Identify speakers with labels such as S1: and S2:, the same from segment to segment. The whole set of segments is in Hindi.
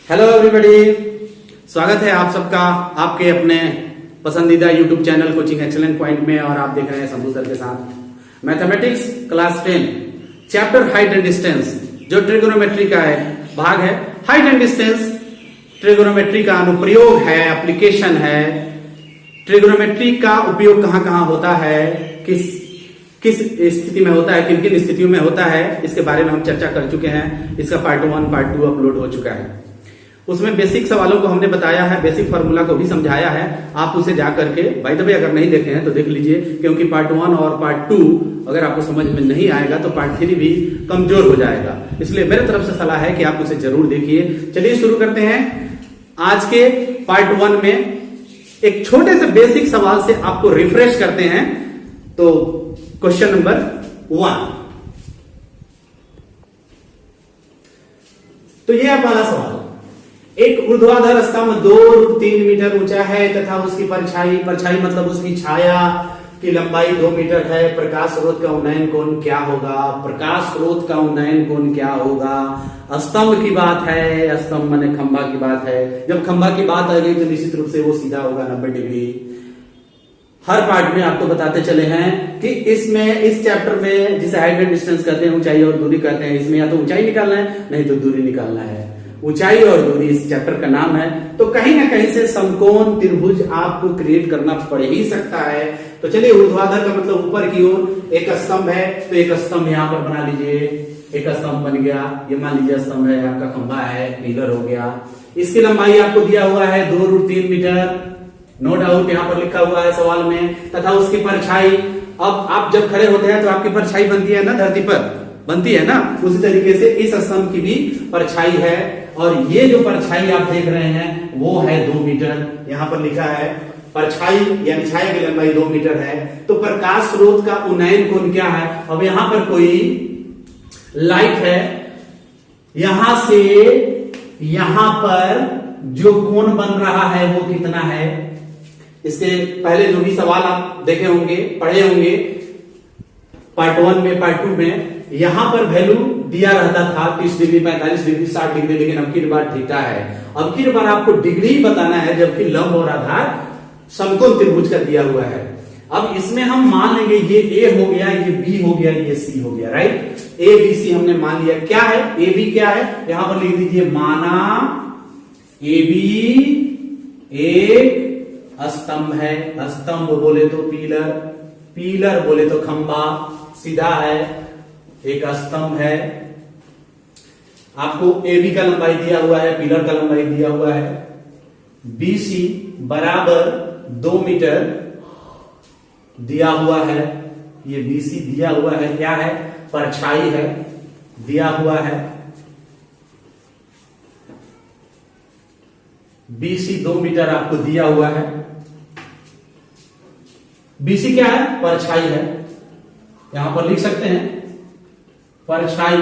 S1: हेलो एवरीबॉडी, स्वागत है आप सबका आपके अपने पसंदीदा YouTube channel coaching excellent point में। और आप देख रहे हैं शंभू सर के साथ mathematics class 10 chapter height and distance, जो ट्रिगोनोमेट्री का है भाग है। हाइट एंड डिस्टेंस ट्रिगोनोमेट्री का अनुप्रयोग है, एप्लीकेशन है। ट्रिगोनोमेट्री का उपयोग कहां कहां होता है, किस स्थिति में होता है, किन किन स्थितियों में होता है, इसके बारे में हम चर्चा कर चुके हैं। इसका पार्ट 1 पार्ट 2 अपलोड हो चुका है। उसमें बेसिक सवालों को हमने बताया है, बेसिक फार्मूला को भी समझाया है। आप उसे जा करके बाय द वे अगर नहीं देखे हैं तो देख लीजिए, क्योंकि पार्ट 1 और पार्ट 2 अगर आपको समझ में नहीं आएगा तो पार्ट 3 भी कमजोर हो जाएगा। इसलिए मेरे तरफ से सलाह है कि आप उसे जरूर देखिए। चलिए शुरू करते हैं। आज के पार्ट 1 में एक छोटे से बेसिक सवाल से आपको रिफ्रेश करते हैं। तो क्वेश्चन नंबर 1, तो ये हमारा सवाल। एक ऊर्ध्वाधर स्तंभ 2√3 मीटर ऊंचा है तथा उसकी परछाई मतलब उसकी छाया की लंबाई 2 मीटर है। प्रकाश स्रोत का उन्नयन कोण क्या होगा? प्रकाश स्रोत का उन्नयन कोण क्या होगा? स्तंभ की बात है, स्तंभ माने खंभा की बात है। जब खंभा की बात आ गई तो निश्चित रूप से वो सीधा होगा 90 डिग्री। हर पार्ट में आपको बताते चले हैं कि इसमें इस चैप्टर में जिसे हाइट एंड डिस्टेंस कहते हैं, ऊंचाई और दूरी कहते हैं, इसमें या तो ऊंचाई निकालना है नहीं तो दूरी निकालना है। ऊंचाई और दूरी इस चैप्टर का नाम है। तो कहीं ना कहीं से समकोण त्रिभुज आपको क्रिएट करना पड़ ही सकता है। तो चलिए, ऊर्ध्वाधर का मतलब ऊपर की ओर एक स्तंभ है, तो एक स्तंभ यहां पर बना लीजिए। एक स्तंभ बन गया, ये मान लीजिए स्तंभ है, आपका खंभा है, पिलर हो गया। इसकी लंबाई आपको दिया हुआ है 2√3 मीटर, नो डाउट यहां पर लिखा हुआ है सवाल में। तथा उसकी परछाई, अब आप जब खड़े होते हैं तो आपकी परछाई बनती है ना, धरती पर बनती है ना, उसी तरीके से इस स्तंभ की भी परछाई है। और ये जो परछाई आप देख रहे हैं वो है 2 मीटर। यहां पर लिखा है परछाई यानी छाया की लंबाई 2 मीटर है। तो प्रकाश स्रोत का उन्नयन कोण क्या है? अब यहां पर कोई लाइट है, यहां से यहां पर जो कोण बन रहा है वो कितना है? इसके पहले जो भी सवाल आप देखे होंगे, पढ़े होंगे पार्ट 1 में, पार्ट 2 में, यहां पर वैल्यू दिया रहता था 30 डिग्री, 45 डिग्री, 60 डिग्री, लेकिन अब की बार थीटा है। अब की बार आपको डिग्री बताना है, जबकि लंब और आधार समकोण त्रिभुज का दिया हुआ है। अब इसमें हम मान लेंगे ये ए हो गया, ये बी हो गया, ये सी हो गया, राइट। ए बी सी हमने मान लिया। क्या है ए बी? क्या है यहां पर लिख दीजिए, माना ए बी एक स्तंभ है। स्तंभ बोले तो पिलर, पिलर बोले तो खंभा, सीधा है, एक स्तंभ है। आपको ए बी का लंबाई दिया हुआ है, पिलर का लंबाई दिया हुआ है। बी सी बराबर 2 मीटर दिया हुआ है। ये बी सी दिया हुआ है, क्या है? परछाई है, दिया हुआ है। बी सी 2 मीटर आपको दिया हुआ है। बीसी क्या है? परछाई है। यहां पर लिख सकते हैं परछाई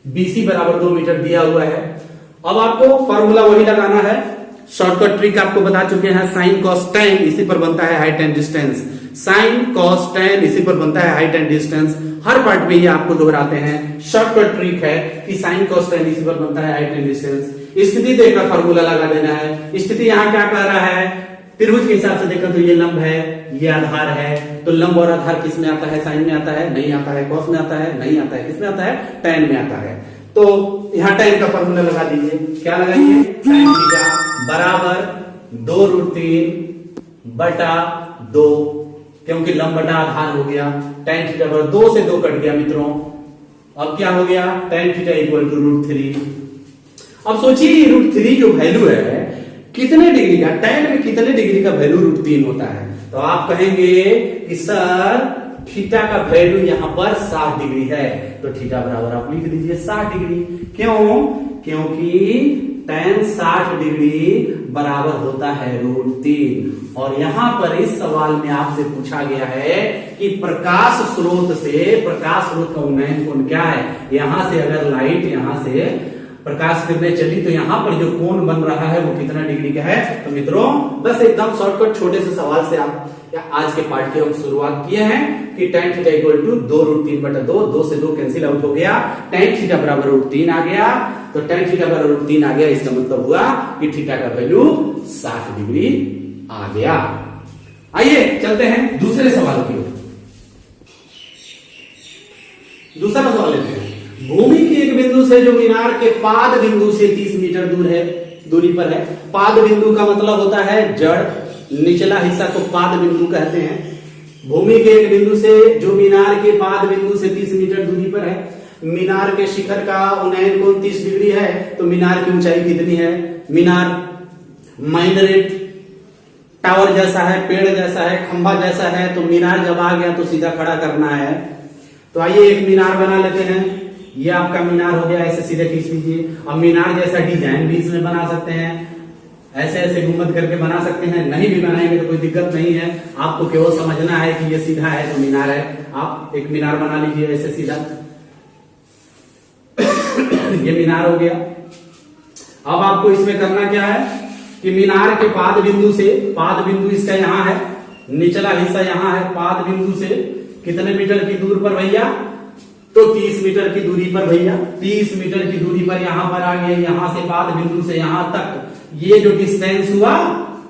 S1: बीसी बराबर 2 मीटर दिया हुआ है। अब आपको फॉर्मूला वही लगाना है, शॉर्टकट ट्रिक आपको बता चुके हैं। साइन कॉस टेन इसी पर बनता है height and distance. Sine cos tan इसी पर बनता है height and distance. Her part में ये आपको दोहराते हैं। शॉर्टकट ट्रिक है कि साइन कॉस टेन इसी पर बनता है हाइट एंड डिस्टेंस। स्थिति देखकर फॉर्मूला लगा देना है। स्थिति यहां क्या कह रहा है? त्रिभुज के हिसाब से देखा तो ये लंब है, ये आधार है। तो लंब और आधार किस में आता है? साइन में आता है? नहीं आता है। कॉस में आता है? नहीं आता है। किस में आता है? टेन में आता है। तो यहां टेन का फॉर्मूला लगा दीजिए। क्या लगाइए? साइन थीटा बराबर 2√3/2, क्योंकि लंब बटा आधार हो गया। टेन थीटा बराबर 2 से 2 कट गया मित्रों। अब क्या हो गया? Tan theta equal to √3। अब सोचिए √3 जो वैल्यू है कितने डिग्री का, टेन में कितने डिग्री का वैल्यू √3 होता है? तो आप कहेंगे कि सर थीटा का वैल्यू यहां पर 60 डिग्री है। तो थीटा बराबर आप लिख दीजिए 60 डिग्री। क्यों? क्योंकि टेन 60 डिग्री बराबर होता है √3। और यहां पर इस सवाल में आपसे पूछा गया है कि प्रकाश स्रोत का उन्नयन कोण क्या है? यहां से अगर लाइट यहां से प्रकाश किरणें चली तो यहां पर जो कोण बन रहा है वो कितना डिग्री का है? तो मित्रों बस एकदम शॉर्टकट छोटे से सवाल से आप या आज के पाठ की हम शुरुआत किए हैं कि tan थीटा इक्वल टू 2√3/2, 2 से 2 कैंसिल आउट हो गया, tan थीटा बराबर √3 आ गया। तो tan थीटा बराबर √3 आ गया, इसका मतलब हुआ कि थीटा का वैल्यू 60 डिग्री आ गया। आइए चलते हैं दूसरे सवाल की ओर। दूसरा सवाल लेते हैं। भूमि के एक बिंदु से जो मीनार के पाद बिंदु से 30 मीटर दूरी पर है। पाद बिंदु का मतलब होता है जड़, निचला हिस्सा को पाद बिंदु कहते हैं। भूमि के एक बिंदु से जो मीनार के पाद बिंदु से 30 मीटर दूरी पर है। मीनार के शिखर का उन्नयन कोण 30 डिग्री है, तो मीनार की ऊंचाई कितनी है? मीनार माइनरेट टावर जैसा है, पेड़ जैसा है, खंभा जैसा है, तो मीनार जब आ गया तो सीधा खड़ा करना है। तो आइए एक मीनार बना लेते हैं। ये आपका मीनार हो गया, ऐसे सीधे खींच लीजिए। अब मीनार जैसा डिजाइन भी इसमें बना सकते हैं, ऐसे ऐसे गुंबद करके बना सकते हैं, नहीं भी बनाएंगे तो कोई दिक्कत नहीं है। आपको केवल समझना है कि ये सीधा है तो मीनार है। आप एक मीनार बना लीजिए ऐसे सीधा। ये मीनार हो गया। अब आपको इसमें करना क्या है कि मीनार के पाद बिंदु से, पाद बिंदु इसका यहां है, निचला हिस्सा यहां है, पाद बिंदु से कितने मीटर की दूर पर भैया? तो 30 मीटर की दूरी पर भैया। 30 मीटर की दूरी पर यहां पर आ गए, यहां से पाद बिंदु से यहां तक ये जो डिस्टेंस हुआ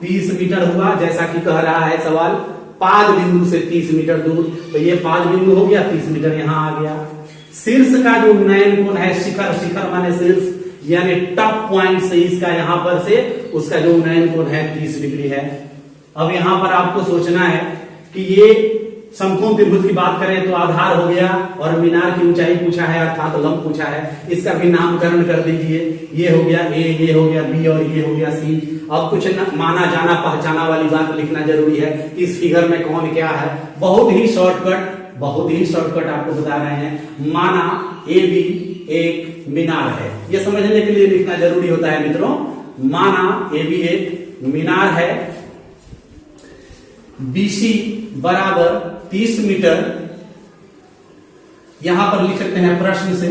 S1: 30 मीटर हुआ, जैसा कि कह रहा है सवाल, पाद बिंदु से 30 मीटर दूर। तो ये पाद बिंदु हो गया, 30 मीटर यहां आ गया। शीर्ष का जो उन्नयन कोण है, शिखर, शिखर माने शीर्ष, यानी टॉप पॉइंट से इसका यहां पर से उसका जो उन्नयन कोण है 30 डिग्री है। अब यहां पर आपको सोचना है कि ये समकोण त्रिभुज की बात करें तो आधार हो गया और मीनार की ऊंचाई पूछा है अर्थात लंब पूछा है। इसका भी नामकरण कर दीजिए। ये हो गया ए, ये हो गया बी और ये हो गया सी। अब कुछ माना जाना पहचाना वाली बात लिखना जरूरी है। इस फिगर में कौन क्या है, बहुत ही शॉर्टकट आपको बता रहे हैं। माना ए बी एक मीनार है, ये समझने के लिए लिखना जरूरी होता है मित्रों। माना ए बी एक मीनार है, बीसी बराबर 30 मीटर, यहां पर लिख सकते हैं प्रश्न से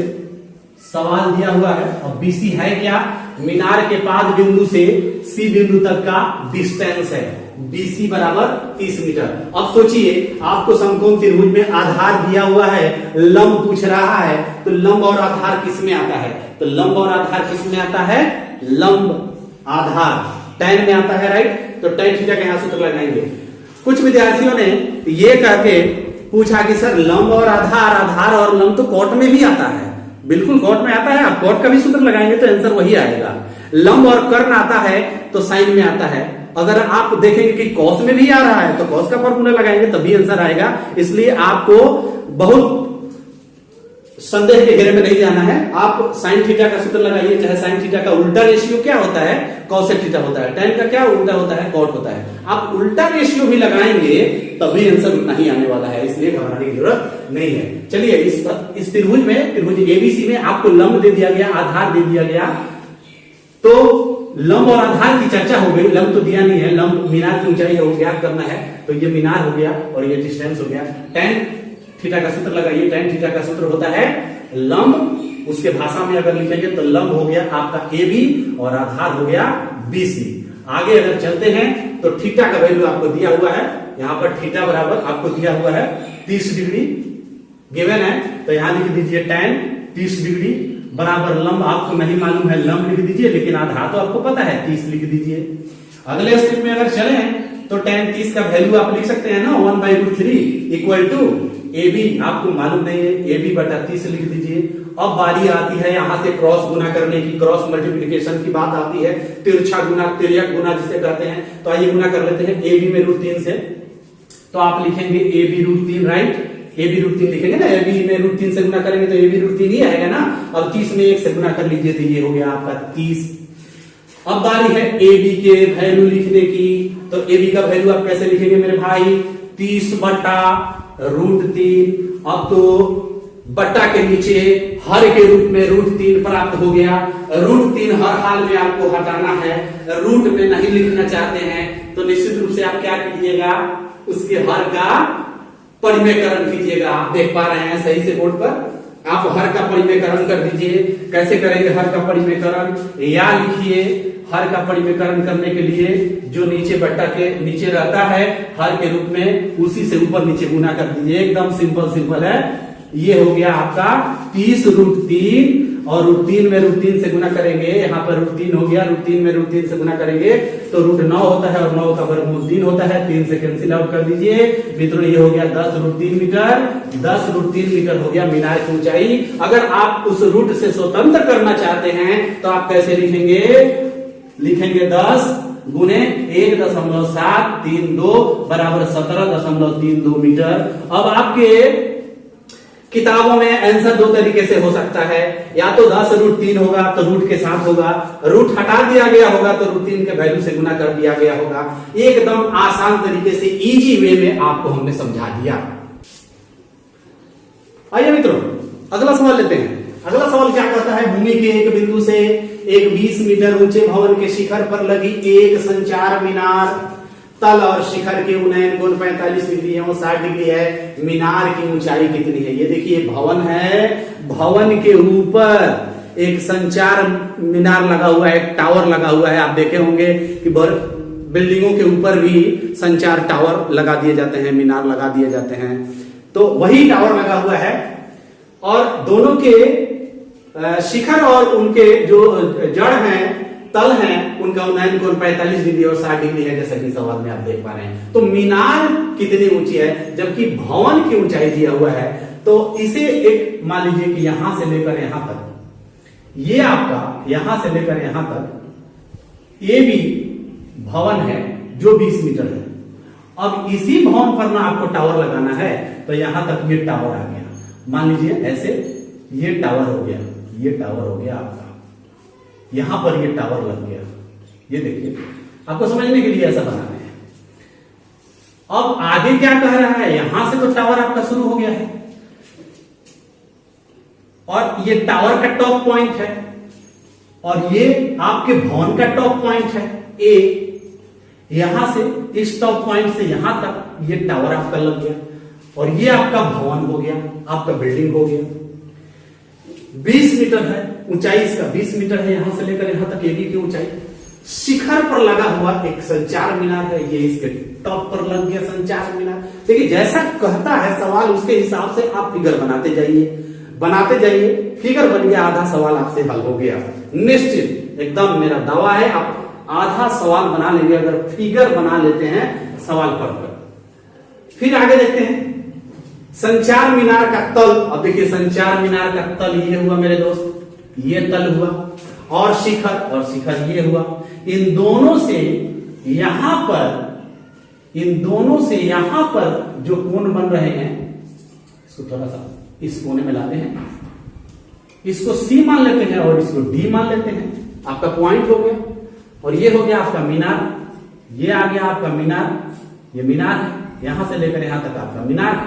S1: सवाल दिया हुआ है। और बीसी है क्या? मीनार के पाद बिंदु से सी बिंदु तक का डिस्टेंस है। बीसी बराबर 30 मीटर। अब सोचिए आपको समकोण त्रिभुज में आधार दिया हुआ है, लंब पूछ रहा है, तो लंब और आधार किस में आता है? तो लंब और आधार किस में आता है? लंब आधार tan में आता है, राइट। तो tan थीटा का यहां सूत्र लगाएंगे। कुछ विद्यार्थियों ने ये कह के पूछा कि सर लंब और आधार, आधार और लंब तो कोट में भी आता है। बिल्कुल कोट में आता है, आप कोट का भी सूत्र लगाएंगे तो आंसर वही आएगा। लंब और कर्ण आता है तो साइन में आता है। अगर आप देखेंगे कि कॉस में भी आ रहा है तो कॉस का फॉर्मूला लगाएंगे तभी आंसर आएगा। इसलिए आपको बहुत संदेह के घेरे में नहीं जाना है। आप साइन थीटा का सूत्र लगाइए, चाहे साइन थीटा का उल्टा रेशियो क्या होता है? कॉसेक थीटा होता है। tan का क्या उल्टा होता है? कॉट होता है। आप उल्टा रेशियो भी लगाएंगे तभी आंसर नहीं आने वाला है, इसलिए घबराने की जरूरत नहीं है। चलिए इस त्रिभुज में, त्रिभुज एबीसी में आपको लंब दे दिया गया, आधार दे दिया गया। तो लंब और आधार की चर्चा हो गई। लंब तो दिया नहीं है, लंब मीनार की ऊंचाई ज्ञात करना है। तो ये मीनार हो गया और ये डिस्टेंस हो गया। tan थीटा का सूत्र लगाइए। tan थीटा का सूत्र होता है लंब, उसके भाषा में अगर लिखेंगे तो लंब हो गया आपका ए बी और आधार हो गया बीसी। आगे अगर चलते हैं तो थीटा का वैल्यू आपको दिया हुआ है, यहां पर थीटा बराबर आपको दिया हुआ है 30 डिग्री गिवन है। तो यहां लिख दीजिए tan 30 डिग्री बराबर लंब आपको नहीं मालूम है, लंब लिख दीजिए, लेकिन आधार तो आपको पता है 30 लिख दीजिए। अगले स्टेप में अगर चले तो tan 30 का वैल्यू आप लिख सकते हैं ना 1/√3 इक्वल टू ए बी, आपको मालूम नहीं है, ए बी बटा 30 लिख दीजिए। अब बारी आती है यहां से क्रॉस गुना करने की, क्रॉस मल्टीप्लिकेशन की बात आती है, तिरछा गुना, तिर्यक गुना जिसे कहते हैं। तो आइए गुना कर लेते हैं ए बी में √3 से। तो आप लिखेंगे A B √3, right. A B √3 लिखेंगे ना, ए बी में √3 से गुना करेंगे तो ए बी √3 ही आएगा ना। अब 30 में 1 से गुना कर लीजिए तो ये हो गया आपका 30। अब बारी है ए बी के वैल्यू लिखने की। तो ए बी का वैल्यू आप कैसे लिखेंगे मेरे भाई? 30 बटा √3। अब तो बट्टा के नीचे हर के रूप में √3 प्राप्त हो गया। √3 हर हाल में आपको हटाना है, रूट में नहीं लिखना चाहते हैं तो निश्चित रूप से आप क्या कीजिएगा? उसके हर का परिमेयकरण कीजिएगा। आप देख पा रहे हैं सही से बोर्ड पर? आप हर का परिमेयकरण कर दीजिए। कैसे करेंगे हर का परिमेयकरण? या लिखिए हर का परिमेयकरण करने के लिए जो नीचे बट्टा के नीचे रहता है हर के रूप में, उसी से ऊपर नीचे गुना कर दीजिए। एकदम सिंपल है। ये हो गया आपका 30√3 और √3 में √3 से गुना करेंगे। यहाँ पर √3 हो गया, √3 में √3 से गुना करेंगे तो √9 होता है और 9 का वर्गमूल 3 होता है। 3 से कैंसिल आउट कर दीजिए मित्रों। ये हो गया 10√3 मीटर। 10√3 मीटर हो गया मीनार की ऊंचाई। अगर आप उस रूट से स्वतंत्र करना चाहते हैं तो आप कैसे लिखेंगे 10 गुने 1.732 बराबर 17.32 मीटर। अब आपके किताबों में आंसर दो तरीके से हो सकता है, या तो 10√3 होगा तो रूट के साथ होगा, रूट हटा दिया गया होगा तो √3 के वैल्यू से गुना कर दिया गया होगा। एकदम आसान तरीके से इजी वे में आपको हमने समझा दिया। आइए मित्रों अगला सवाल लेते हैं। अगला सवाल क्या कहता है? भूमि के एक बिंदु से एक 20 मीटर ऊंचे भवन के शिखर पर लगी एक संचार मीनार, तल और शिखर के उन्नयन कोण 45 डिग्री एवं 60 डिग्री है। मीनार की ऊंचाई कितनी है? ये देखिए भवन है, भवन के ऊपर एक संचार मीनार लगा हुआ है, एक टावर लगा हुआ है। आप देखे होंगे कि बिल्डिंगों के ऊपर भी संचार टावर लगा दिए जाते हैं, मीनार लगा दिए जाते हैं। तो वही टावर लगा हुआ है और दोनों के शिखर और उनके जो जड़ हैं, तल हैं, उनका उन्नयन कोण 45 डिग्री और 60 डिग्री है, जैसा कि सवाल में आप देख पा रहे हैं। तो मीनार कितनी ऊंची है जबकि भवन की ऊंचाई दिया हुआ है। तो इसे एक मान लीजिए कि यहां से लेकर यहां तक, ये आपका यहां से लेकर यहां तक ये भी भवन है जो 20 मीटर है। अब इसी भवन पर ना आपको टावर लगाना है तो यहां तक ये टावर आ गया। मान लीजिए ऐसे ये टावर हो गया, ये टावर हो गया आपका, यहां पर ये टावर लग गया। ये देखिए आपको समझने के लिए ऐसा बनाना है। अब आगे क्या कह रहा है? यहां से तो टावर आपका शुरू हो गया है और ये टावर का टॉप पॉइंट है और ये आपके भवन का टॉप पॉइंट है ए। यहां से इस टॉप पॉइंट से यहां तक ये टावर आपका लग गया और ये आपका भवन हो गया, आपका बिल्डिंग हो गया। 20 मीटर है ऊंचाई, इसका 20 मीटर है यहां से लेकर यहां तक एबी की ऊंचाई। शिखर पर लगा हुआ एक संचार मीनार है, ये इसके टॉप पर लग गया संचार मीनार। देखिए जैसा कहता है सवाल उसके हिसाब से आप फिगर बनाते जाइए। फिगर बन गया, आधा सवाल आपसे हल हो गया निश्चित। एकदम मेरा दावा है आप आधा सवाल बना लेंगे अगर फिगर बना लेते हैं सवाल पढ़कर। फिर आगे देखते हैं संचार मीनार का तल। अब देखिए संचार मीनार का तल ये हुआ मेरे दोस्त, ये तल हुआ और शिखर ये हुआ। इन दोनों से यहां पर जो कोण बन रहे हैं, इसको थोड़ा सा इस कोने में लाते हैं, इसको सी मान लेते हैं और इसको डी मान लेते हैं। आपका पॉइंट हो गया और ये हो गया आपका मीनार। ये आ गया आपका मीनार, ये मीनार है, यहां से लेकर यहां तक आपका मीनार है।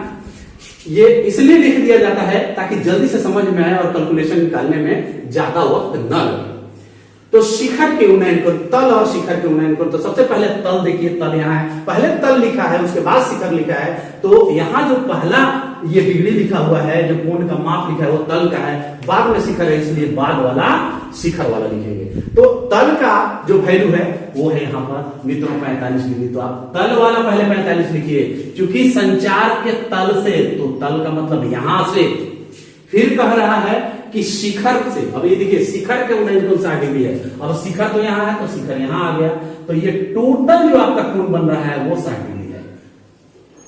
S1: ये इसलिए लिख दिया जाता है ताकि जल्दी से समझ में आए और कैलकुलेशन निकालने में ज्यादा वक्त न लगे। तो शिखर के उन्नयन कोण, तल और शिखर के उन्नयन कोण, तो सबसे पहले तल देखिए, तल यहाँ है, पहले तल लिखा है उसके बाद शिखर लिखा है। तो यहाँ जो पहला ये डिग्री लिखा हुआ है, जो कोण का माप लिखा है वो तल का है, बाद में शिखर है इसलिए बाद वाला शिखर वाला लिखेंगे। तो तल का जो वैल्यू है वो है यहाँ पर मित्रों 45 डिग्री। तो आप तल वाला पहले 45 लिखिए, क्योंकि संचार के तल से, तो तल का मतलब यहां से। फिर कह रहा है कि शिखर से, अब ये देखिए शिखर के उन्नयन कोण 60 डिग्री है। अब शिखर तो यहाँ है तो शिखर यहाँ आ गया, तो ये टोटल जो आपका कोण बन रहा है वो 60 डिग्री है।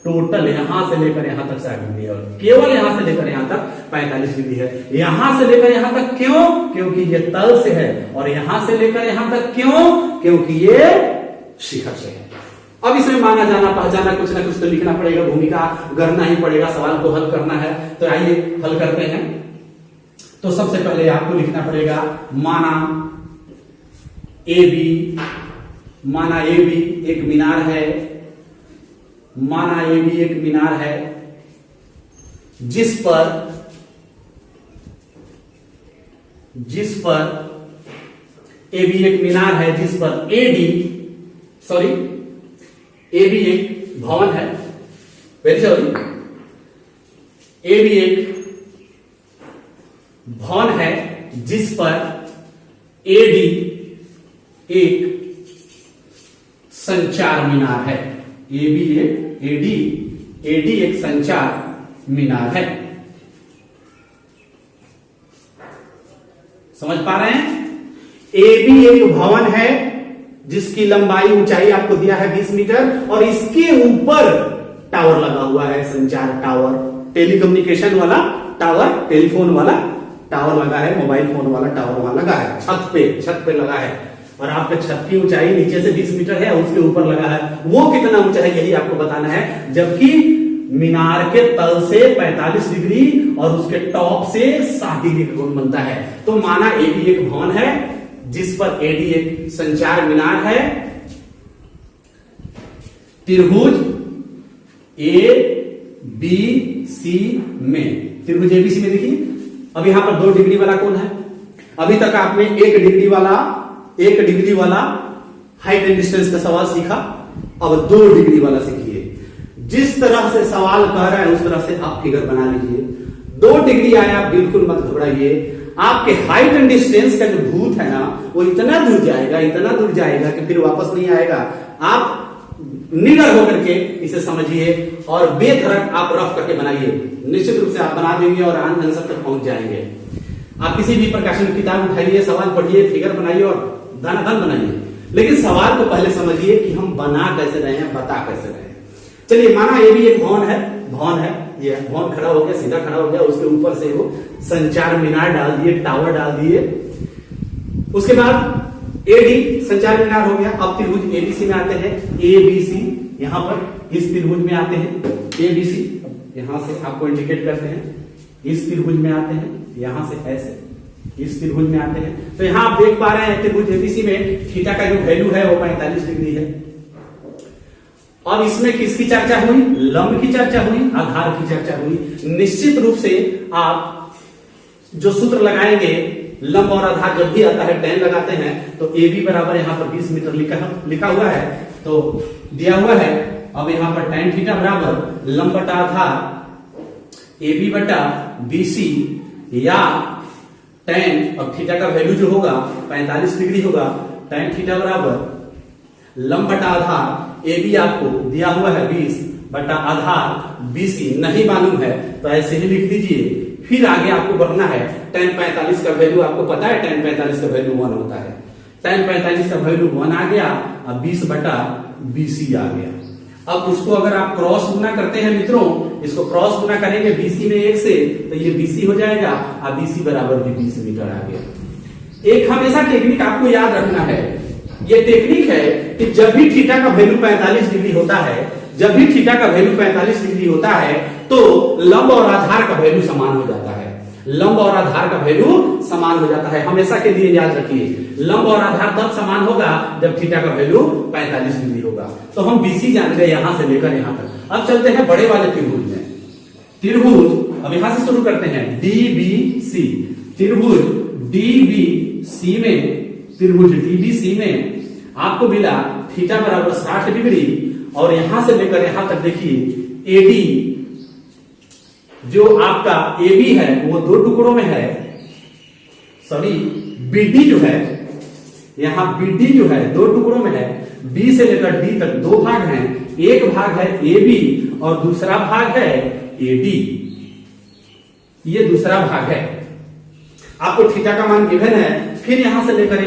S1: टोटल यहां से लेकर यहां तक 60 डिग्री है और केवल यहां से लेकर यहां तक 45 डिग्री है। यहां से लेकर यहां तक क्यों? क्योंकि ये तल से है। और यहां से लेकर यहां तक क्यों? क्योंकि ये शिखर से है। अब इसमें माना जाना पहचाना कुछ ना कुछ तो लिखना पड़ेगा, भूमिका गढ़ना ही पड़ेगा, सवाल को हल करना है। तो आइए हल करते हैं। तो सबसे पहले आपको लिखना पड़ेगा माना ए बी एक मीनार है, माना ए बी एक मीनार है जिस पर ए बी एक मीनार है जिस पर ए बी एक भवन है, वेरी सॉरी, ए बी एक भवन है जिस पर एडी एक संचार मीनार है। एडी एक संचार मीनार है। समझ पा रहे हैं? एबी एक भवन है जिसकी लंबाई ऊंचाई आपको दिया है 20 मीटर और इसके ऊपर टावर लगा हुआ है, संचार टावर, टेलीकम्युनिकेशन वाला टावर, टेलीफोन वाला टावर लगा है, मोबाइल फोन वाला टावर वहां लगा है, छत पे लगा है। और आपके छत की ऊंचाई नीचे से 20 मीटर है, उसके ऊपर लगा है, वो कितना ऊंचा है यही आपको बताना है। जबकि मीनार के तल से 45 डिग्री और उसके टॉप से 60 डिग्री कोण बनता है। तो माना एबी एक भवन है जिस पर एडी एक संचार मीनार है। त्रिभुज ए बी सी में, त्रिभुज एबीसी में देखिए अब यहां पर 2 डिग्री वाला कोण है। अभी तक आपने 1 डिग्री वाला हाइट एंड डिस्टेंस का सवाल सीखा, अब 2 डिग्री वाला सीखिए। जिस तरह से सवाल कह रहा है उस तरह से आप फिगर बना लीजिए। 2 डिग्री आया, बिल्कुल मत घबराइए। आपके हाइट एंड डिस्टेंस का जो भूत है ना वो इतना दूर जाएगा कि फिर वापस नहीं आएगा। आप निडर होकर के इसे समझिए और बेधड़क आप रफ करके बनाइए। निश्चित रूप से आप बना देंगे और आंसर तक पहुंच जाएंगे। आप किसी भी प्रकाशन की किताब उठाइए, सवाल पढ़िए, फिगर बनाइए और धन बनाइए, लेकिन सवाल को पहले समझिए कि हम बना कैसे रहे हैं, बता कैसे रहे हैं। चलिए माना ये भी एक भवन है, ये भवन खड़ा हो गया, सीधा खड़ा हो गया, उसके ऊपर से वो संचार मीनार डाल दिए, टावर डाल दिए। उसके बाद एडी संचार मीनार हो गया। अब त्रिभुज एबीसी में आते हैं, एबीसी यहां पर इस त्रिभुज में आते हैं, एबीसी यहां से आपको इंडिकेट करते हैं, इस त्रिभुज में आते हैं, यहां से ऐसे इस त्रिभुज में आते हैं। तो यहां आप देख पा रहे हैं त्रिभुज एबीसी में थीटा का जो वैल्यू है वो 45 डिग्री है। अब इसमें किसकी चर्चा हुई? लंब की चर्चा हुई, आधार की चर्चा हुई। निश्चित रूप से आप जो सूत्र लगाएंगे, लंब और आधार जब भी आता है tan लगाते हैं तो AB बराबर यहां पर 20 मीटर लिखा हुआ है तो दिया हुआ है। अब यहां पर tan थीटा बराबर लंब बटा आधार AB बटा BC या tan, अब थीटा का वैल्यू जो होगा 45 डिग्री होगा, tan थीटा बराबर लंब बटा आधार AB आपको दिया हुआ है 20 बटा आधार BC नहीं मालूम है तो ऐसे ही लिख दीजिए। फिर आगे आपको बढ़ना है। tan 45 का वैल्यू आपको पता है, tan 45 का वैल्यू 1 होता है। tan 45 का वैल्यू 1 आ गया, अब 20 बटा BC आ गया। अब उसको अगर आप क्रॉस गुना करते हैं मित्रों, इसको क्रॉस गुना करेंगे BC में 1 से तो ये BC हो जाएगा, अब BC बराबर भी 20 मीटर आ गया। एक हमेशा टेक्निक आपको याद रखना है, ये टेक्निक है कि जब भी थीटा का वैल्यू 45 डिग्री होता है, तो लंब और आधार का वैल्यू समान हो जाता है। लंब और आधार का वैल्यू समान हो जाता है, हमेशा के लिए याद रखिए। लंब और आधार तब समान होगा जब थीटा का वैल्यू 45 डिग्री होगा। तो हम BC जान गए यहां से लेकर यहां तक। अब चलते हैं बड़े वाले त्रिभुज में। त्रिभुज अब यहां से शुरू करते हैं, DBC। त्रिभुज DBC में आपको मिला थीटा बराबर 60 डिग्री और यहां से लेकर यहां तक देखिए AD जो आपका AB है वो 2 टुकड़ों में है, सॉरी BD जो है, यहां BD जो है 2 टुकड़ों में है। B से लेकर D तक 2 भाग हैं, एक भाग है AB और दूसरा भाग है AD। ये दूसरा भाग है। आपको थीटा का मान गिवन है। फिर यहां से लेकर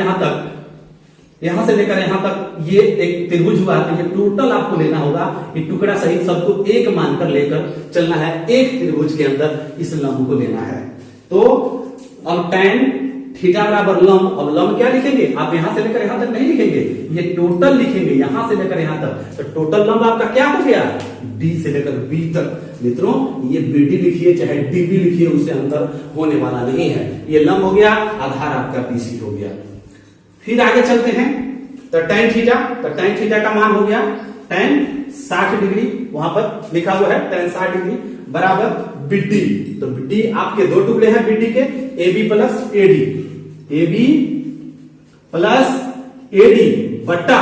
S1: यहां तक ये एक त्रिभुज हुआ, तो ये टोटल आपको लेना होगा, ये टुकड़ा सहित सबको एक मानकर लेकर चलना है। एक त्रिभुज के अंदर इस लंब को लेना है। तो अब tan थीटा बराबर लंब, अब लंब क्या लिखेंगे आप? यहां से लेकर यहां तक नहीं लिखेंगे, ये टोटल लिखेंगे यहां से लेकर यहां तक। तो टोटल लंब आपका क्या हो गया? D से लेकर B तक। मित्रों ये BD लिखिए चाहे DB लिखिए, उससे अंतर होने वाला नहीं है। ये लंब हो गया, आधार आपका BC हो गया। फिर आगे चलते हैं तो tan थीटा का मान हो गया tan 60 डिग्री, वहां पर लिखा हुआ है tan 60 डिग्री बराबर BD। तो BD आपके 2 टुकड़े हैं BD के, AB प्लस AD बट्टा,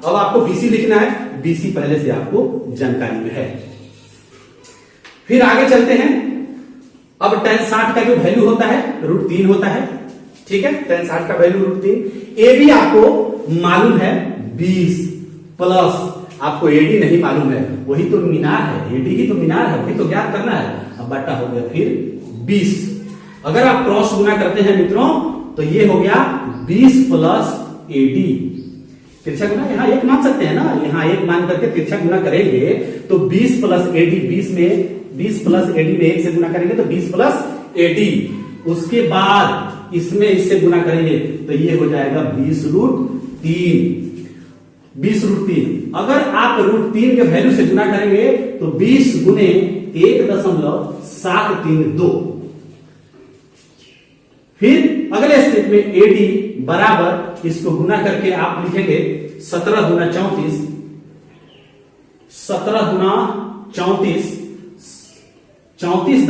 S1: अब आपको BC लिखना है, BC पहले से आपको जानकारी में है। फिर आगे चलते हैं अब tan 60 का जो वैल्यू होता है √3 होता है, ठीक है। tan 60 का वैल्यू √3। ए बी आपको मालूम है 20 प्लस आपको एडी नहीं मालूम है, वही तो मीनार है, एडी ही तो मीनार है, वही तो ज्ञात करना है। अब बटा हो गया फिर 20। अगर आप क्रॉस गुना करते हैं मित्रों तो ये हो गया 20 प्लस एडी। तिरछा गुना यहां एक मान सकते हैं ना, यहां एक मान करके तिरछा गुना करेंगे तो 20 प्लस एडी, 20 प्लस एडी में 1 से गुना करेंगे तो 20 प्लस एडी। उसके बाद इसमें इससे गुना करेंगे तो ये हो जाएगा 20√3। 20√3। अगर आप √3 के वैल्यू से गुना करेंगे तो 20 गुने 1.732। फिर अगले स्टेप में एडी बराबर इसको गुना करके आप लिखेंगे 17 गुना 34, 17 गुना 34, 34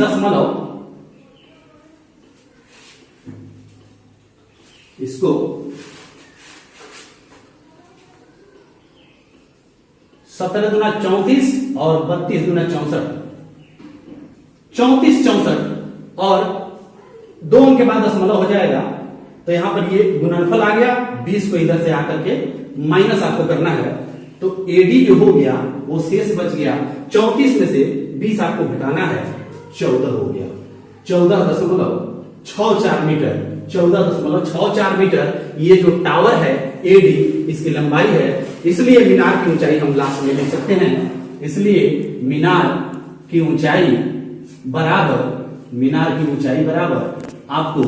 S1: इसको 17 गुना 34 और 32 गुना 64, 34 64 और 2 अंक के बाद दशमलव हो जाएगा तो यहां पर ये गुणनफल आ गया। 20 को इधर से आकर के माइनस आपको करना है तो एडी जो हो गया वो शेष बच गया। 34 में से 20 आपको घटाना है, 14 हो गया। 14.64 मीटर, 14.64 मीटर ये जो टावर है एडी इसकी लंबाई है। इसलिए मीनार की ऊंचाई हम लास्ट में लिख सकते हैं। इसलिए मीनार की ऊंचाई बराबर आपको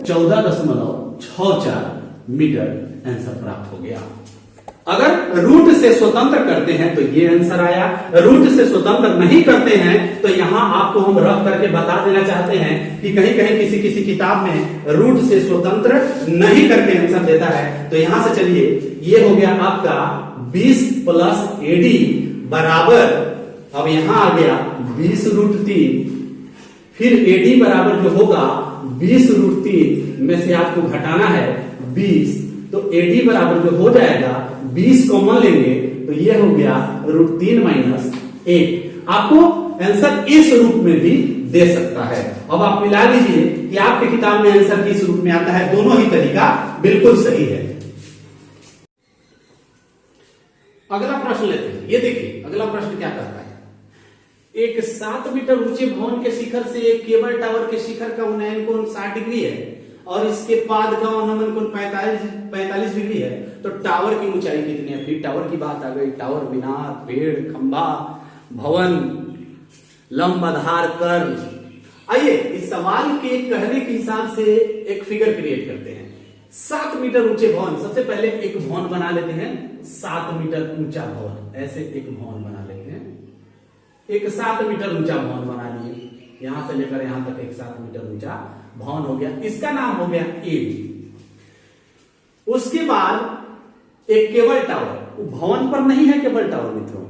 S1: 14.64 मीटर आंसर प्राप्त हो गया। अगर रूट से स्वतंत्र करते हैं तो ये आंसर आया, रूट से स्वतंत्र नहीं करते हैं तो यहां आपको हम रफ करके बता देना चाहते हैं कि कहीं कहीं किसी किताब में रूट से स्वतंत्र नहीं करके आंसर देता है। तो यहां से चलिए ये हो गया आपका 20 प्लस एडी बराबर, अब यहां आ गया 20√3। फिर एडी बराबर जो होगा 20√3 में से आपको घटाना है 20, तो एडी बराबर जो हो जाएगा 20 कॉमन लेंगे तो ये हो गया √3 - 1। आपको आंसर इस रूप में भी दे सकता है। अब आप मिला लीजिए कि आपके किताब में आंसर किस रूप में आता है, दोनों ही तरीका बिल्कुल सही है। अगला प्रश्न लेते हैं। ये देखिए अगला प्रश्न क्या कहता है, एक 7 मीटर ऊंचे भवन के शिखर से एक केबल टावर के शिखर का उन्नयन कोण 60 डिग्री है और इसके पाद का उन्नयन कोण 45 डिग्री है, तो टावर की ऊंचाई कितनी है। फिर टावर की बात आ गई, टावर, मीनार, पेड़, खंभा, भवन, लंब, आधार, कर्व। आइए इस सवाल के कहने के हिसाब से एक फिगर क्रिएट करते हैं। 7 मीटर ऊंचे भवन, सबसे पहले एक भवन बना लेते हैं 7 मीटर ऊंचा भवन। ऐसे एक भवन बना लेते हैं, एक 7 मीटर ऊंचा भवन बना लिए, यहां से लेकर यहां तक एक 7 मीटर ऊंचा भवन हो गया, इसका नाम हो गया ए। उसके बाद एक केबल टावर, भवन पर नहीं है केबल टावर मित्रों,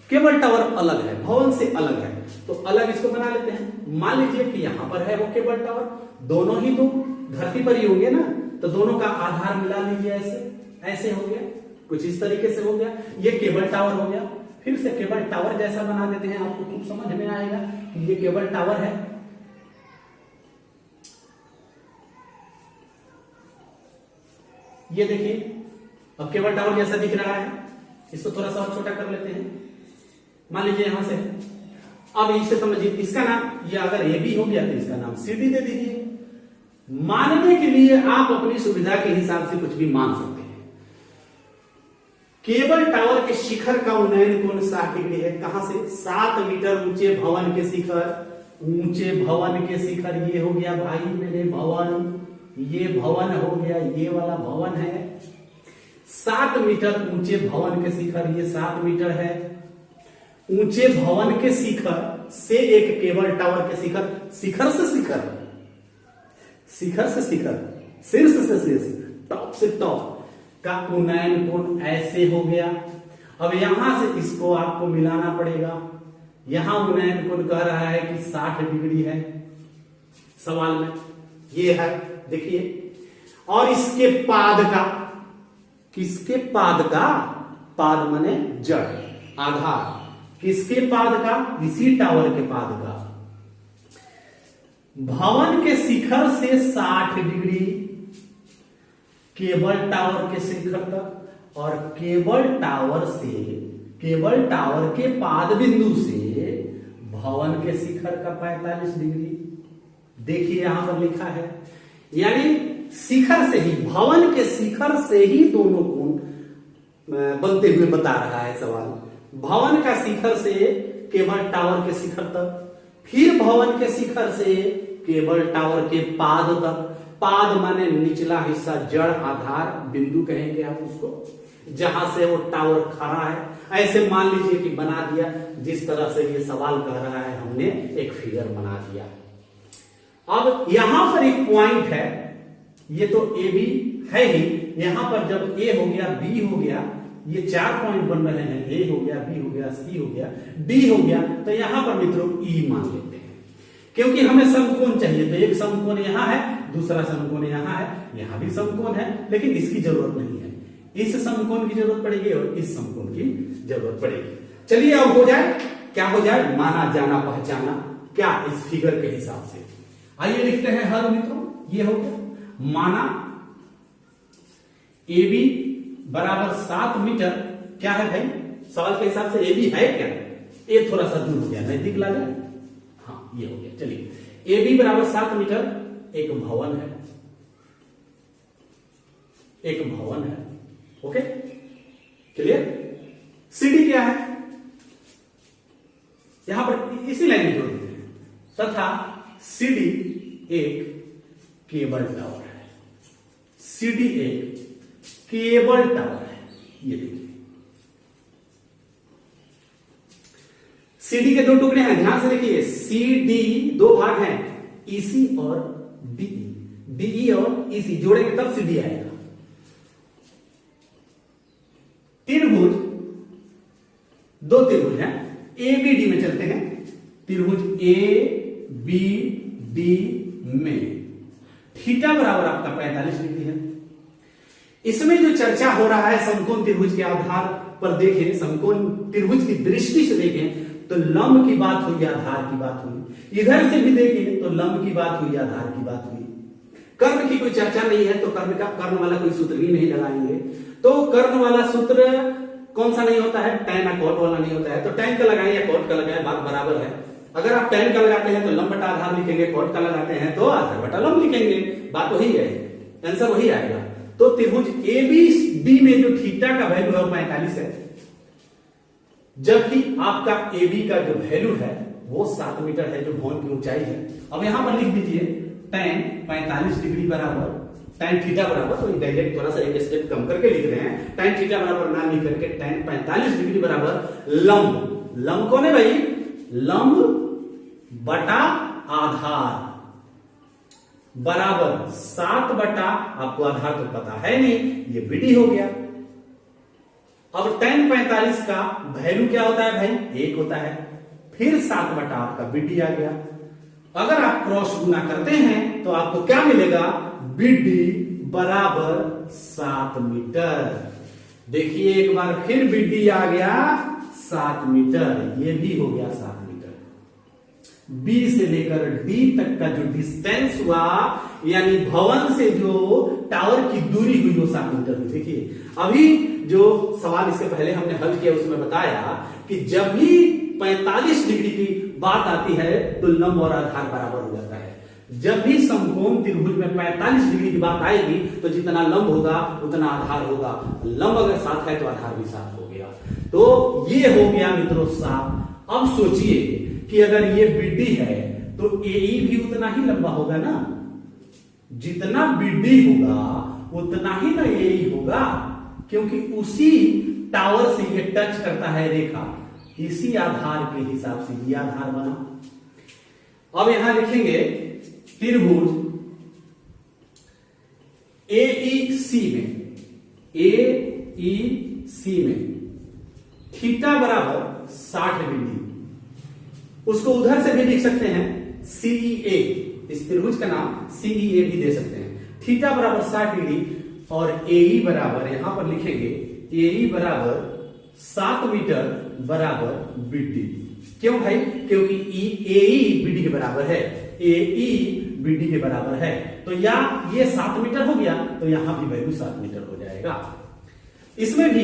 S1: केबल टावर अलग है, भवन से अलग है, तो अलग इसको बना लेते हैं। मान लीजिए कि यहां पर है वो केबल टावर, दोनों ही तो धरती पर ही होंगे ना, तो दोनों का आधार मिला लीजिए, ऐसे हो गया, कुछ इस तरीके से हो गया, ये केबल टावर हो गया। फिर से केबल टावर जैसा बना देते हैं, आपको खूब समझ में आएगा कि ये केबल टावर है। ये देखिए अब केबल टावर जैसा दिख रहा है, इसको थोड़ा सा और छोटा कर लेते हैं। मान लीजिए यहां से, अब इसे समझिए, इसका नाम, ये अगर ए बी हो गया तो इसका नाम सी डी दे दीजिए। मानने के लिए आप अपनी सुविधा के हिसाब से कुछ भी मान सकते हैं। केबल टावर के शिखर का उन्नयन कोण 60 डिग्री है। कहां से? 7 मीटर ऊंचे भवन के शिखर, ऊंचे भवन के शिखर, ये हो गया भाई मेरे भवन, ये भवन हो गया, ये वाला भवन है। 7 मीटर ऊंचे भवन के शिखर, ये 7 मीटर है। ऊंचे भवन के शिखर से एक केबल टावर के शिखर, शिखर से शिखर, शिखर से शिखर, शीर्ष से शीर्ष, टॉप से टॉप का उन्नयन कोण ऐसे हो गया। अब यहां से इसको आपको मिलाना पड़ेगा। यहां उन्नयन कोण कह रहा है कि 60 डिग्री है सवाल में, ये है देखिए। और इसके पाद का, किसके पाद का? पाद माने जड़, आधार, किसके पाद का? इसी टावर के पाद का। भवन के शिखर से 60 डिग्री केबल टावर के शिखर तक और केबल टावर के पाद बिंदु से भवन के शिखर का 45 डिग्री। देखिए यहां पर लिखा है, यानी शिखर से ही, भवन के शिखर से ही दोनों कोण बनते हुए बता रहा है सवाल। भवन का शिखर से केबल टावर के शिखर तक, फिर भवन के शिखर से केबल टावर के पाद तक। पाद माने निचला हिस्सा, जड़ आधार बिंदु कहेंगे आप उसको, जहां से वो टावर खड़ा है। ऐसे मान लीजिए कि बना दिया, जिस तरह से ये सवाल कह रहा है हमने एक फिगर बना दिया। अब यहां पर एक पॉइंट है, ये तो ए बी है ही, यहां पर जब ए हो गया बी हो गया, ये 4 पॉइंट बन रहे हैं, ए हो गया बी हो गया सी हो गया डी हो गया, तो यहां पर मित्रों ई मान लेते हैं, क्योंकि हमें समकोण चाहिए। तो एक समकोण यहां है, दूसरा समकोण यहां है, यहां भी समकोण है, लेकिन इसकी जरूरत नहीं है। इस समकोण की जरूरत पड़ेगी और इस समकोण की जरूरत पड़ेगी। चलिए अब हो जाए, क्या हो जाए, माना जाना पहचाना, क्या इस फिगर के हिसाब से। आइए लिखते हैं हल मित्रों। ये हो गया, माना ए बी बराबर 7 मीटर, क्या है भाई सवाल के हिसाब से ए बी है क्या, ए थोड़ा सा दूर हो गया, नजदीक ला जाए, हाँ ये हो गया। चलिए ए बी बराबर 7 मीटर, एक भवन है, ओके क्लियर। सीडी क्या है, यहां पर इसी लाइन में जोड़ देते हैं, तथा सीडी एक केबल टावर है, सीडी एक केबल टावर है। ये देखिए सीडी के 2 टुकड़े हैं, ध्यान से देखिए, सीडी 2 भाग हैं, ईसी और डीई, डीई और ईसी जोड़ेंगे तब सीडी आएगा। त्रिभुज 2 त्रिभुज हैं, ए बी डी में चलते हैं। त्रिभुज ए बी डी में थीटा बराबर आपका 45 डिग्री है। इसमें जो चर्चा हो रहा है समकोण त्रिभुज के आधार पर देखें, समकोण त्रिभुज की दृष्टि से देखें तो लंब की बात हुई, आधार की बात हुई। इधर से भी देखें तो लंब की बात हुई, आधार की बात हुई। कर्ण की कोई चर्चा नहीं है, तो कर्ण वाला कोई सूत्र भी नहीं लगाएंगे। तो कर्ण वाला सूत्र कौन सा नहीं होता है, tan या cot वाला नहीं होता है। तो tan का लगाएं या cot का लगाएं, बात बराबर है। अगर आप tan का लगाते हैं तो लंब बटा आधार लिखेंगे, cot का लगाते हैं तो आधार बटा लंब लिखेंगे, बात वही है, आंसर वही आएगा। तो त्रिभुज ए बी डी में जो थीटा का वैल्यू है 45 है, जबकि आपका ए बी का जो वैल्यू है वो 7 मीटर है, जो भवन की ऊंचाई है। अब यहां पर लिख दीजिए tan 45 डिग्री बराबर tan थीटा बराबर, तो डायरेक्ट थोड़ा सा एक स्टेप कम करके लिख रहे हैं, tan थीटा बराबर ना लिख करके tan 45 डिग्री बराबर लंब, लंब कौन है भाई, लंब बटा आधार बराबर 7 बटा, आपको आधार तो पता है नहीं, ये बीडी हो गया। अब tan 45 का वैल्यू क्या होता है भाई, 1 होता है, फिर 7 बटा आपका बीडी आ गया। अगर आप क्रॉस गुना करते हैं तो आपको क्या मिलेगा, बीडी बराबर 7 मीटर। देखिए एक बार फिर बीडी आ गया 7 मीटर, ये भी हो गया 7 मीटर। बी से लेकर डी तक का जो डिस्टेंस हुआ, यानी भवन से जो टावर की दूरी हुई वो 7 मीटर हुई। देखिए अभी जो सवाल इसके पहले हमने हल किया उसमें बताया कि जब भी 45 डिग्री की बात आती है तो लंब और आधार बराबर हो जाता है। जब भी समकोण त्रिभुज में 45 डिग्री की बात आएगी तो जितना लंब होगा उतना आधार होगा, लंब अगर 7 है तो आधार भी 7 हो गया। तो ये हो गया मित्रों 7। अब सोचिए कि अगर ये बीडी है तो एई भी उतना ही लंबा होगा ना, जितना बीडी होगा उतना ही ना एई होगा, क्योंकि उसी टावर से ये टच करता है रेखा, इसी आधार के हिसाब से ये आधार बना। अब यहां लिखेंगे त्रिभुज एईसी में, एईसी में थीटा बराबर 60 डिग्री, उसको उधर से भी लिख सकते हैं सीईए, इस त्रिभुज का नाम सीईए भी दे सकते हैं। थीटा बराबर 60 डिग्री और एई बराबर, यहां पर लिखेंगे एई बराबर 7 मीटर बराबर बीडी। क्यों भाई, क्योंकि एई बीडी के बराबर है। AE BD के बराबर है। तो या ये 7 मीटर हो गया, तो यहां भी वैल्यू 7 मीटर हो जाएगा। इसमें भी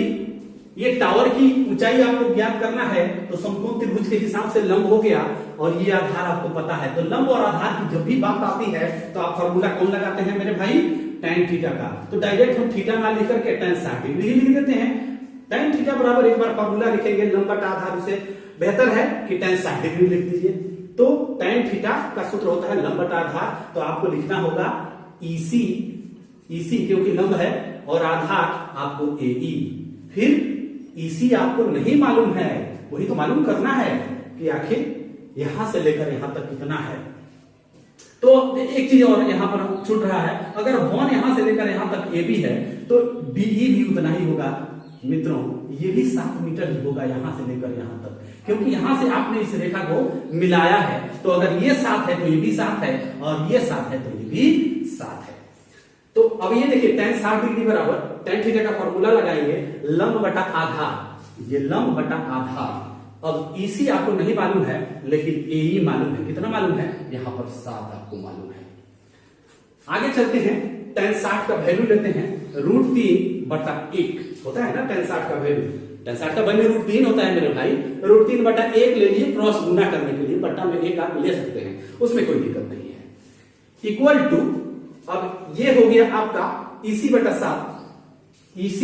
S1: ये टावर की ऊंचाई आपको ज्ञात करना है, तो समकोण त्रिभुज के हिसाब से लंब हो गया और ये आधार आपको पता है। तो लंब और आधार की जब भी बात आती है तो आप फॉर्मूला कौन लगाते हैं मेरे भाई? tan थीटा का। तो डायरेक्ट हम थीटा ना लिख करके tan 60 डिग्री ही लिख देते हैं। tan थीटा बराबर एक बार फॉर्मूला लिखेंगे लंब बटा आधार, से बेहतर है कि tan 60 डिग्री लिख दीजिए। तो tan थीटा का सूत्र होता है लंब बटा आधार, तो आपको लिखना होगा EC क्योंकि लंब है और आधार आपको AE। फिर EC आपको नहीं मालूम है, वही तो मालूम करना है कि आखिर यहां से लेकर यहां तक कितना है। तो एक चीज और यहां पर छूट रहा है, अगर भवन यहां से लेकर यहां तक AB है तो DE भी उतना ही होगा मित्रों, ये भी 7 मीटर ही होगा यहां से लेकर यहां तक, क्योंकि यहां से आपने इस रेखा को मिलाया है। तो अगर ये 7 है तो ये भी 7 है और ये 7 है तो ये भी 7 है। तो अब ये देखिए tan 60 डिग्री बराबर tan थीटा का फॉर्मूला लगाएंगे लंब बटा आधार, ये लंब बटा आधार। अब EC आपको नहीं मालूम है लेकिन AE मालूम है। कितना मालूम है? यहां पर 7 आपको मालूम है। आगे चलते हैं, tan 60 का वैल्यू लेते हैं √3 बटा 1 होता है ना tan 60 का वैल्यू। tan 60 का वैल्यू √3 होता है मेरे भाई। √3 बटा 1 ले लिए, क्रॉस गुना करने के लिए बटा में 1 आप ले सकते हैं, उसमें कोई दिक्कत नहीं है। इक्वल टू, अब ये हो गया आपका EC बटा 7, EC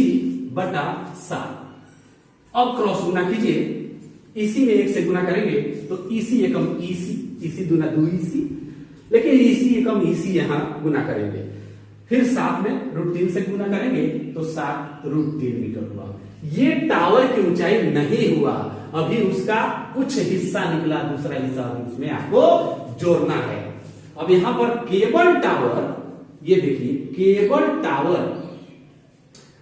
S1: बटा 7। अब क्रॉस गुना कीजिए, EC में 1 से गुना करेंगे तो EC एकम EC दूना 2EC, लेकिन EC एकम EC यहां गुना करेंगे। फिर 7 में √3 से गुना करेंगे तो 7 √3 मीटर हुआ। ये टावर की ऊंचाई नहीं हुआ, अभी उसका कुछ हिस्सा निकला, दूसरा हिस्सा उसमें आपको जोड़ना है। अब यहां पर केबल टावर, ये देखिए केबल टावर,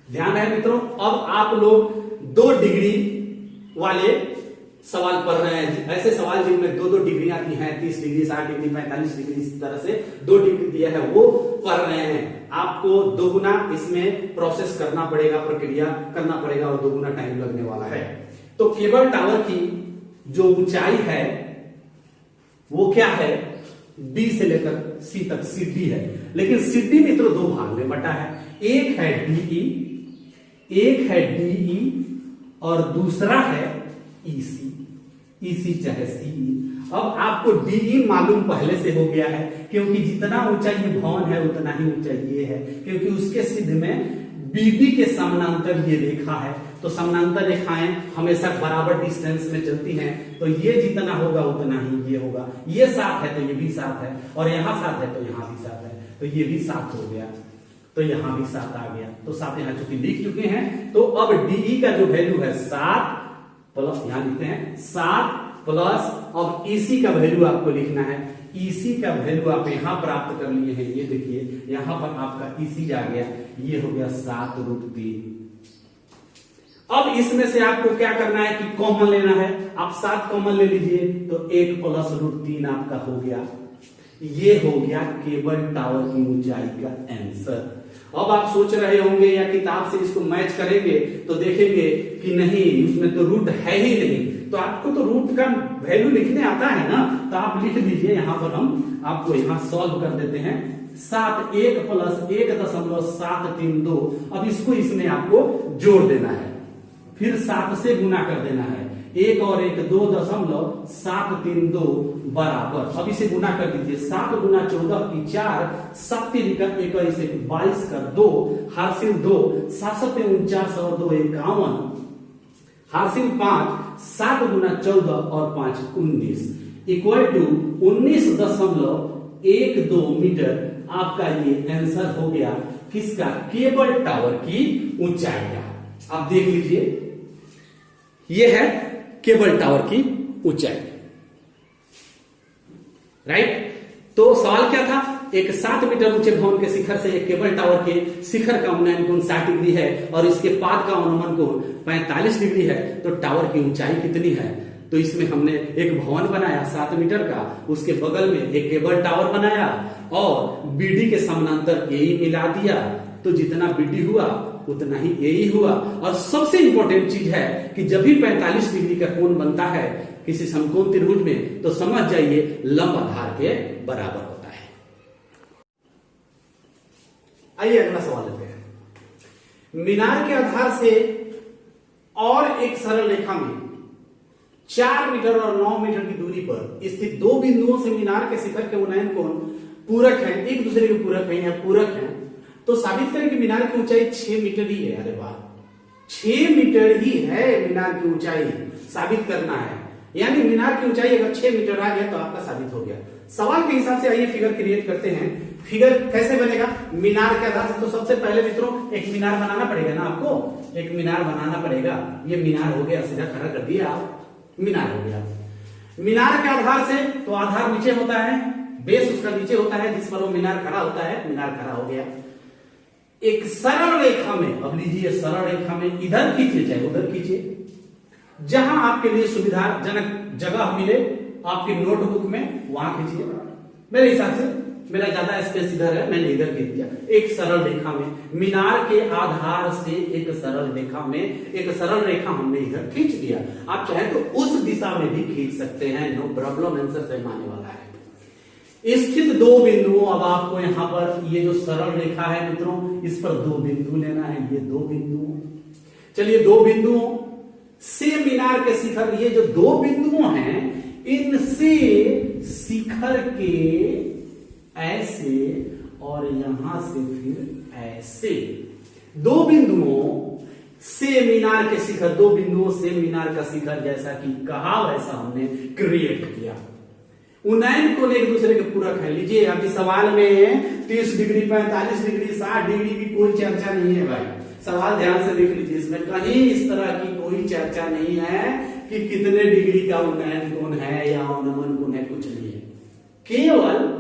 S1: ध्यान है मित्रों। अब आप लोग 2 डिग्री वाले सवाल पढ़ रहे हैं, ऐसे सवाल जिनमें 2-2 डिग्री आती हैं, 30 डिग्री, 60 डिग्री, 45 डिग्री, इस तरह से 2 डिग्री दिया है वो पढ़ रहे हैं। आपको 2 गुना इसमें प्रोसेस करना पड़ेगा, प्रक्रिया करना पड़ेगा और 2 गुना टाइम लगने वाला है। तो केबल टावर की जो ऊंचाई है वो क्या है? B से लेकर C तक CD है, लेकिन CD मित्रों 2 भाग में बटा है। एक है DE और दूसरा है EC चाहे CE। अब आपको DE मालूम पहले से हो गया है, क्योंकि जितना ऊंचा ये भवन है उतना ही ऊंचा ये है, क्योंकि उसके सिद्ध में BD के समानांतर ये रेखा है। तो समानांतर रेखाएं हमेशा बराबर डिस्टेंस में चलती हैं, तो ये जितना होगा उतना ही ये होगा। ये 7 है तो ये भी 7 है, और यहां 7 है तो यहां भी 7 है, तो ये भी 7 हो गया, तो यहां भी 7 आ गया। तो 7 यहां चूंकि लिख चुके हैं, तो अब DE का जो वैल्यू है 7 प्लस, यहां लिखते हैं 7 प्लस, अब EC का वैल्यू आपको लिखना है। EC का वैल्यू आप यहां प्राप्त कर लिए हैं, ये देखिए यहां पर आपका EC आ गया, ये हो गया 7 √3। अब इसमें से आपको क्या करना है कि कॉमन लेना है। आप 7 कॉमन ले लीजिए तो 1 प्लस √3 आपका हो गया। ये हो गया केबल टावर की ऊंचाई का आंसर। अब आप सोच रहे होंगे या किताब से इसको मैच करेंगे तो देखेंगे कि नहीं, उसमें तो रूट है ही नहीं। तो आपको तो रूट का वैल्यू लिखने आता है ना, तो आप लिख लीजिए। यहां पर हम आपको यहां सॉल्व कर देते हैं। 7 1 प्लस 1.732। अब इसको इसमें आपको जोड़ देना है, फिर 7 से गुना कर देना है। 1 और 1 2.732 बराबर। अब इसे गुना कर दीजिए। 7 गुना 14 की 4, 7 3 का 21 22 का 2, हासिल 2, 7 7 49 और 2 51, हासिल 5, 7 गुना 14 और 5 19 इक्वल टू 19.12 मीटर। आपका ये आंसर हो गया किसका? केबल टावर की ऊंचाई का। आप देख लीजिए, ये है केबल टावर की ऊंचाई, राइट। तो सवाल क्या था? एक 7 मीटर ऊंचे भवन के शिखर से एक केबल टावर के शिखर का उन्नयन कोण 60 डिग्री है और इसके पाद का अनुमान कोण 45 डिग्री है, तो टावर की ऊंचाई कितनी है? तो इसमें हमने एक भवन बनाया 7 मीटर का, उसके बगल में एक केबल टावर बनाया और BD के समानांतर AE मिला दिया, तो जितना BD हुआ उतना ही AE हुआ। और सबसे इंपॉर्टेंट चीज है कि जब भी 45 डिग्री का कोण बनता है किसी समकोण त्रिभुज में, तो समझ जाइए लंब आधार के बराबर होता है। आइए अगला सवाल लेते हैं। मीनार के आधार से और एक सरल रेखा में 4 मीटर और 9 मीटर की दूरी पर स्थित दो बिंदुओं से मीनार के शिखर के उन्नयन कोण पूरक है, एक दूसरे के पूरक है या पूरक है, तो साबित करें कि मीनार की ऊंचाई 6 मीटर ही है। अरे वाह, 6 मीटर ही है मीनार की ऊंचाई, साबित करना है। यानी मीनार की ऊंचाई अगर 6 मीटर आ गया तो आपका साबित हो गया। सवाल के हिसाब से आइए फिगर क्रिएट करते हैं। फिगर कैसे बनेगा? मीनार के आधार से तो सबसे पहले मित्रों एक मीनार बनाना पड़ेगा ना, आपको एक मीनार बनाना पड़ेगा। ये मीनार हो गया, सीधा खड़ा कर दिया आप, मीनार हो गया। मीनार के आधार से तो आधार नीचे होता है, बेस उसका नीचे होता है जिस पर वो मीनार खड़ा होता है, मीनार खड़ा हो गया। एक सरल रेखा में, अब लीजिए सरल रेखा में इधर खींचिए चाहे उधर खींचिए, जहां आपके लिए सुविधाजनक जगह मिले आपकी नोटबुक में, वहां खींचिए। मेरे हिसाब से मेरा ज्यादा स्पेस इधर है, मैंने इधर खींच दिया। एक सरल रेखा में मीनार के आधार से एक सरल रेखा में एक सरल रेखा हमने इधर खींच दिया। आप चाहे तो उस दिशा में भी खींच सकते हैं, नो प्रॉब्लम, आंसर सही आने वाला है। स्थित दो बिंदुओं, अब आपको यहां पर ये जो सरल रेखा है मित्रों, इस पर दो बिंदु लेना है। ये दो बिंदु, चलिए दो बिंदुओं से मीनार के शिखर, ये जो दो बिंदुओं हैं इनसे शिखर के ऐसे और यहां से फिर ऐसे दो बिंदुओं से मीनार के शिखर, दो बिंदुओं से मीनार का शिखर जैसा कि कहा वैसा हमने क्रिएट किया। उन्नयन कोण एक दूसरे के पूरक है। लीजिए अभी सवाल में 30 डिग्री 45 डिग्री 60 डिग्री की कोई चर्चा नहीं है भाई, सवाल ध्यान से देख लीजिए, इसमें कहीं इस तरह की कोई चर्चा नहीं है कि कितने डिग्री का उन्नयन कोण है या अवनमन कोण है, कुछ नहीं है। केवल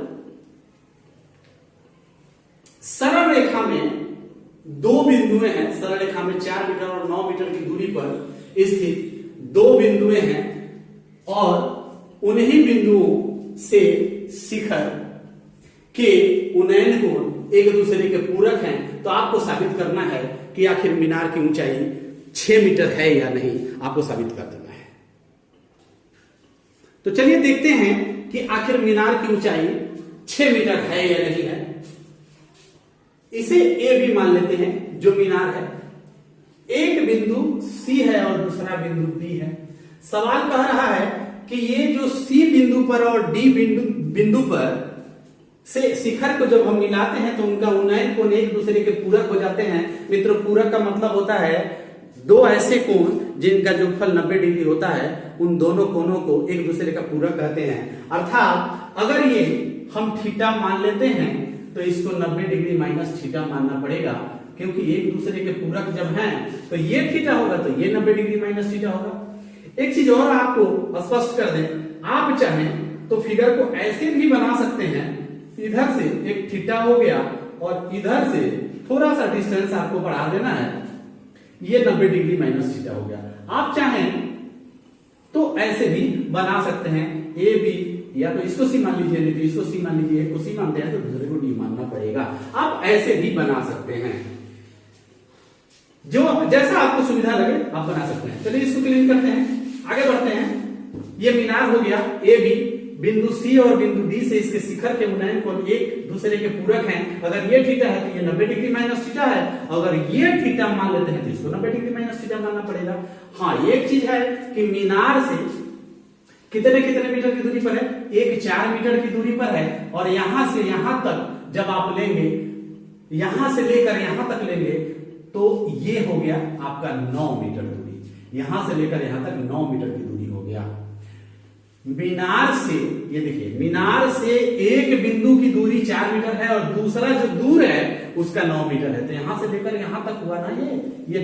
S1: सरल रेखा में दो बिंदुएं हैं, सरल रेखा में 4 मीटर और 9 मीटर की दूरी पर स्थित दो बिंदुएं हैं और उन्हीं बिंदुओं से शिखर के उन्नयन कोण एक दूसरे के पूरक हैं। तो आपको साबित करना है कि आखिर मीनार की ऊंचाई 6 मीटर है या नहीं, आपको साबित कर देना है। तो चलिए देखते हैं कि आखिर मीनार की ऊंचाई 6 मीटर है या नहीं है। इसे ए भी मान लेते हैं जो मीनार है। एक बिंदु सी है और दूसरा बिंदु डी है। सवाल कह रहा है कि ये जो सी बिंदु पर और डी बिंदु पर से शिखर को जब हम मिलाते हैं तो उनका उन्नयन कोण एक दूसरे के पूरक हो जाते हैं। मित्रों पूरक का मतलब होता है दो ऐसे कोण जिनका जोगफल 90 डिग्री होता है, उन दोनों कोणों को एक दूसरे का पूरक कहते हैं। अर्थात अगर ये हम थीटा मान लेते हैं तो इसको 90 डिग्री माइनस थीटा मानना पड़ेगा, क्योंकि एक दूसरे के पूरक जब हैं तो ये थीटा होगा तो ये 90 डिग्री माइनस थीटा होगा। एक चीज और आपको स्पष्ट कर दें, आप चाहें तो फिगर को ऐसे भी बना सकते हैं, इधर से एक थीटा हो गया और इधर से थोड़ा सा डिस्टेंस आपको बढ़ा देना है, ये 90 डिग्री माइनस थीटा हो गया। आप चाहें तो ऐसे भी बना सकते हैं, ए बी, या तो इसको सी मान लीजिए, नहीं तो इसको सी मान लीजिए। एक को सी मानते हैं तो दूसरे को डी मानना पड़ेगा। आप ऐसे भी बना सकते हैं, जो जैसा आपको सुविधा लगे आप बना सकते हैं। चलिए इसको क्लीन करते हैं, आगे बढ़ते हैं। ये मीनार हो गया ए बी, बिंदु सी और बिंदु डी से इसके शिखर के उन्नयन कोण एक दूसरे के पूरक हैं। अगर ये थीटा है तो ये 90 डिग्री माइनस थीटा है, अगर ये थीटा मान लेते हैं तो इसको 90 डिग्री माइनस थीटा मानना पड़ेगा। हाँ, एक चीज है कि मीनार से कितने कितने मीटर की दूरी पर है, एक 4 मीटर की दूरी पर है, और यहां से यहां तक जब आप लेंगे, यहां से लेकर यहां तक लेंगे तो ये हो गया आपका 9 मीटर दूरी, यहां से लेकर यहां तक 9 मीटर की दूरी हो गया। मीनार से, ये देखिए, मीनार से एक बिंदु की दूरी 4 मीटर है और दूसरा जो दूर है उसका 9 मीटर है, तो यहां से लेकर यहां तक हुआ ना ये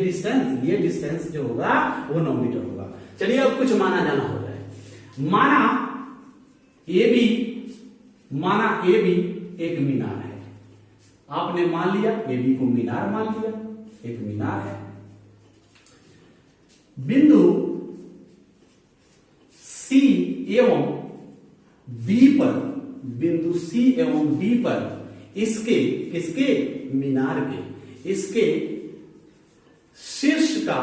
S1: डिस्टेंस जो होगा वो 9 मीटर होगा। चलिए अब कुछ माना जाना हो जाए। माना ए बी एक मीनार है, आपने मान लिया ए बी को मीनार मान लिया, एक मीनार है। बिंदु सी एवं डी पर, बिंदु सी एवं डी पर इसके किसके, मीनार के, इसके शीर्ष का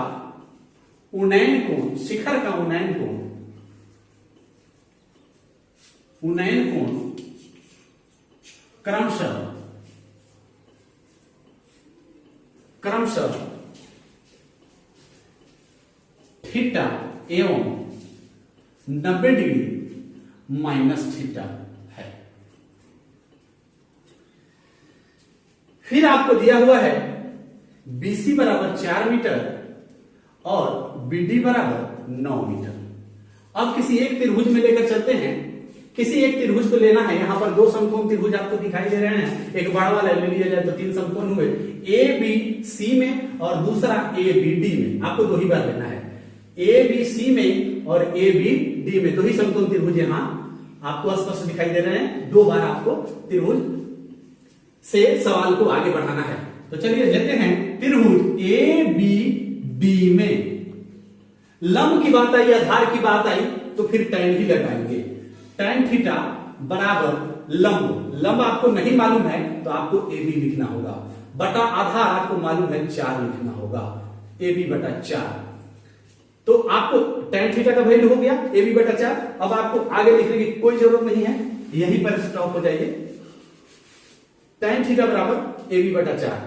S1: उन्नयन कोण, शिखर का उन्नयन कोण उन्नयन कोण क्रमशः थीटा एवं 90 डिग्री माइनस थीटा है। फिर आपको दिया हुआ है BC बराबर 4 मीटर और BD बराबर 9 मीटर। अब किसी एक त्रिभुज में लेकर चलते हैं, किसी एक त्रिभुज को लेना है। यहां पर दो समकोण त्रिभुज आपको दिखाई दे रहे हैं, एक बड़ा वाला ले लिया जाए तो 3 समकोण हुए, ABC में और दूसरा ABD में। आपको दो ही बार लेना है, ABC में और ABD में, दो ही समकोण त्रिभुज यहां आपको स्पष्ट दिखाई दे रहे हैं। दो बार आपको त्रिभुज से सवाल को आगे बढ़ाना है। तो चलिए लेते हैं त्रिभुज ABD में लंब की बात आई, आधार की बात आई, तो फिर tan ही लगाएंगे। tan थीटा बराबर लंब आपको नहीं मालूम है तो आपको AB लिखना होगा, बटा आधार आपको मालूम है 4 लिखना होगा, AB बटा 4। तो आपको tan थीटा का वैल्यू हो गया AB बटा 4। अब आपको आगे लिखने की कोई जरूरत नहीं है, यहीं पर स्टॉप हो जाइए। tan थीटा बराबर AB बटा 4,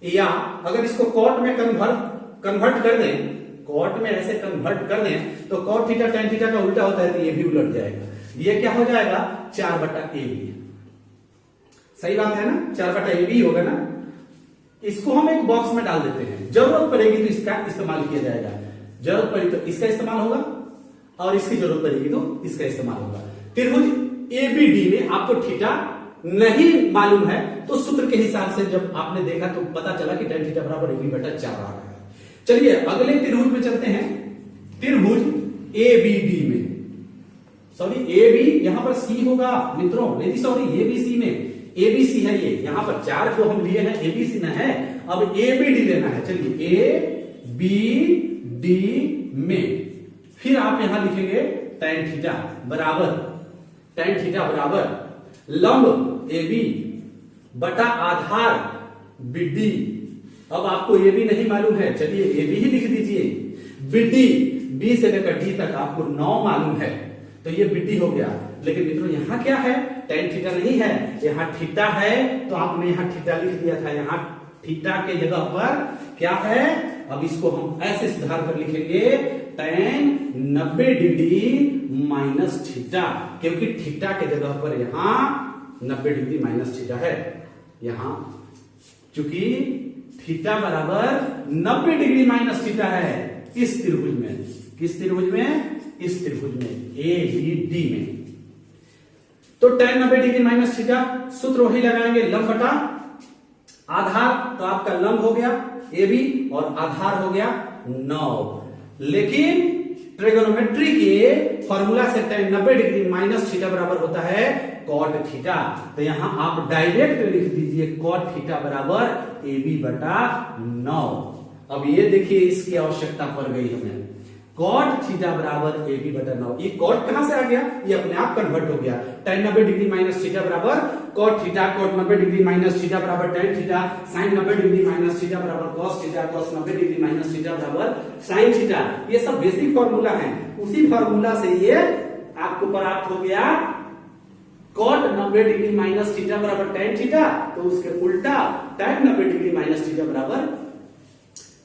S1: या अगर इसको कॉट में कन्वर्ट कर दें, कॉट में ऐसे कन्वर्ट कर दें तो कॉट थीटा tan थीटा का उल्टा होता है, तो ये भी उलट जाएगा। ये क्या हो जाएगा 4 बटा AB। सही बात है ना, 4 बटा AB होगा ना। इसको हम एक बॉक्स में डाल देते हैं, जरूरत पड़ेगी तो इसका इस्तेमाल किया जाएगा, जरूरत पड़ी तो इसका इस्तेमाल होगा और इसकी जरूरत पड़ेगी तो इसका इस्तेमाल होगा। त्रिभुज ABD में आपको थीटा नहीं मालूम है तो सूत्र के हिसाब से जब आपने देखा तो पता चला कि tan थीटा बराबर AB बटा 4 आ रहा है। चलिए अगले त्रिभुज में चलते हैं, त्रिभुज ABD में, सॉरी AB यहां पर C होगा मित्रों, यदि सॉरी ABC में, ABC है ये, यहां पर 4 जो हम लिए हैं ABC न है, अब ABD लेना है। चलिए ABD में फिर आप यहां लिखेंगे tan थीटा बराबर लंब AB बटा आधार BD। अब आपको AB नहीं मालूम है, चलिए AB ही लिख दीजिए। BD B से लेकर D तक आपको 9 मालूम है, तो ये BD हो गया। लेकिन मित्रों यहां क्या है, tan थीटा नहीं है, यहां थीटा है, तो आपने यहां थीटा लिख दिया था। यहां थीटा के जगह पर क्या है, अब इसको हम ऐसे सुधार कर लिखेंगे tan 90 डिग्री माइनस थीटा, क्योंकि थीटा के जगह पर यहां 90 डिग्री माइनस थीटा है। यहां चूंकि थीटा बराबर 90 डिग्री माइनस थीटा है इस त्रिभुज में, किस त्रिभुज में, इस त्रिभुज में ABD में। तो tan 90 डिग्री माइनस थीटा, सूत्र वही लगाएंगे, लंब बटा आधार, तो आपका लंब हो गया AB और आधार हो गया 9। लेकिन ट्रिगोनोमेट्री के फॉर्मूला से tan 90 डिग्री माइनस थीटा बराबर होता है cot थीटा। तो यहां आप डायरेक्ट लिख दीजिए cot थीटा बराबर AB बटा 9। अब ये देखिए इसकी आवश्यकता पड़ गई हमें, cot थीटा बराबर AB बटा 9। ये cot कहां से आ गया, ये अपने आप कन्वर्ट हो गया। tan 90 डिग्री माइनस थीटा बराबर cot theta, cot 90 degree minus theta बराबर tan theta, sin 90 degree minus theta बराबर cos theta, cos 90 degree minus theta बराबर sin थीटा। ये सब बेसिक फॉर्मूला है, उसी फॉर्मूला से ये आपको प्राप्त हो गया cot 90 डिग्री माइनस थीटा बराबर tan थीटा, तो उसके उल्टा tan 90 डिग्री माइनस थीटा बराबर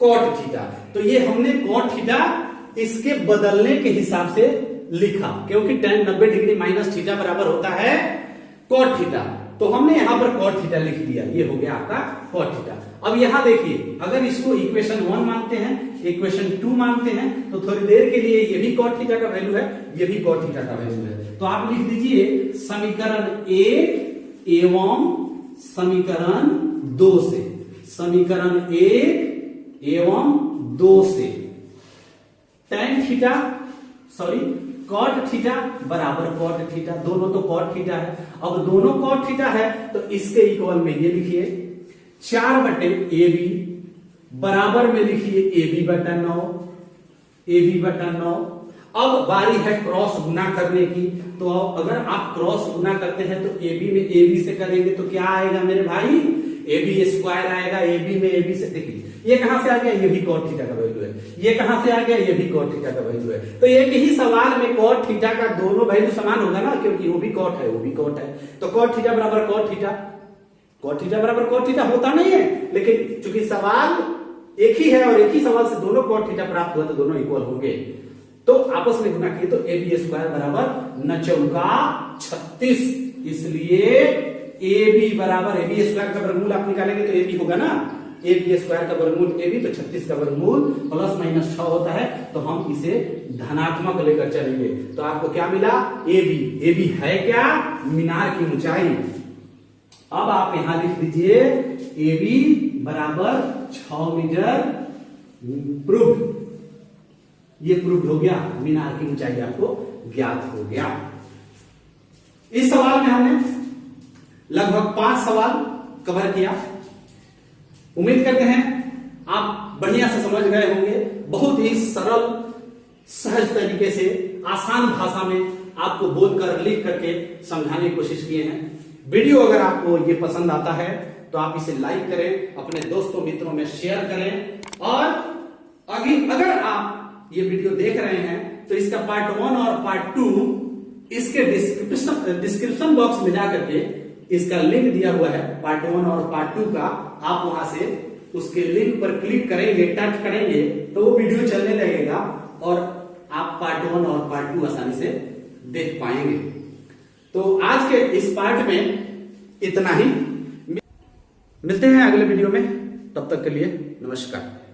S1: cot थीटा। तो ये हमने cot थीटा इसके बदलने के हिसाब से लिखा, क्योंकि tan 90 डिग्री माइनस थीटा बराबर होता है cot थीटा, तो हमने यहां पर cot थीटा लिख दिया। ये हो गया आपका cot थीटा। अब यहां देखिए, अगर इसको इक्वेशन 1 मानते हैं, इक्वेशन 2 मानते हैं, तो थोड़ी देर के लिए ये भी cot थीटा का वैल्यू है, ये भी cot थीटा का वैल्यू है। तो आप लिख दीजिए समीकरण 1 एवं समीकरण 2 से, समीकरण 1 एवं 2 से tan theta sorry cot theta बराबर cot थीटा, दोनों तो cot थीटा है। अब दोनों cot थीटा है तो इसके इक्वल में ये लिखिए 4 बटे AB बराबर में लिखिए AB बटा 9, AB बटा 9। अब बारी है क्रॉस गुना करने की, तो अगर आप क्रॉस गुना करते हैं तो AB में AB से करेंगे तो क्या आएगा मेरे भाई, AB स्क्वायर आएगा। AB में AB से देखिए ये कहां से आ गया, ये भी cot थीटा का वैल्यू है, ये कहां से आ गया, ये भी cot थीटा का वैल्यू है। तो एक ही सवाल में cot थीटा का दोनों वैल्यू समान होगा ना, क्योंकि वो भी cot है वो भी cot है। तो cot थीटा बराबर cot थीटा, cot थीटा बराबर cot थीटा होता नहीं है, लेकिन चूंकि सवाल एक ही है और एक ही सवाल से दोनों cot थीटा प्राप्त हुआ तो दोनों इक्वल होंगे, तो आपस में गुना किए तो AB स्क्वायर बराबर 9 चौका 36, इसलिए AB बराबर AB स्क्वायर का वर्गमूल आप निकालेंगे तो AB होगा ना, AB स्क्वायर का वर्गमूल AB, तो 36 का वर्गमूल प्लस माइनस 6 होता है, तो हम इसे धनात्मक लेकर चलेंगे। तो आपको क्या मिला, AB है क्या, मीनार की ऊंचाई। अब आप यहां लिख दीजिए AB बराबर 6 मीटर प्रूव्ड, ये प्रूव्ड हो गया, मीनार की ऊंचाई आपको ज्ञात हो गया। इस सवाल में हमने लगभग 5 सवाल कवर किया। उम्मीद करते हैं आप बढ़िया से समझ गए होंगे। बहुत ही सरल सहज तरीके से आसान भाषा में आपको बोलकर लिख करके समझाने की कोशिश किए हैं। वीडियो अगर आपको ये पसंद आता है तो आप इसे लाइक करें, अपने दोस्तों मित्रों में शेयर करें, और अगर आप ये वीडियो देख रहे हैं तो इसका पार्ट 1 और पार्ट 2 इसके डिस्क्रिप्शन बॉक्स में जाकर के इसका लिंक दिया हुआ है, पार्ट 1 और पार्ट 2 का। आप वहां से उसके लिंक पर क्लिक करेंगे, टच करेंगे तो वो वीडियो चलने लगेगा और आप पार्ट 1 और पार्ट 2 आसानी से देख पाएंगे। तो आज के इस पार्ट में इतना ही, मिलते हैं अगले वीडियो में, तब तक के लिए नमस्कार।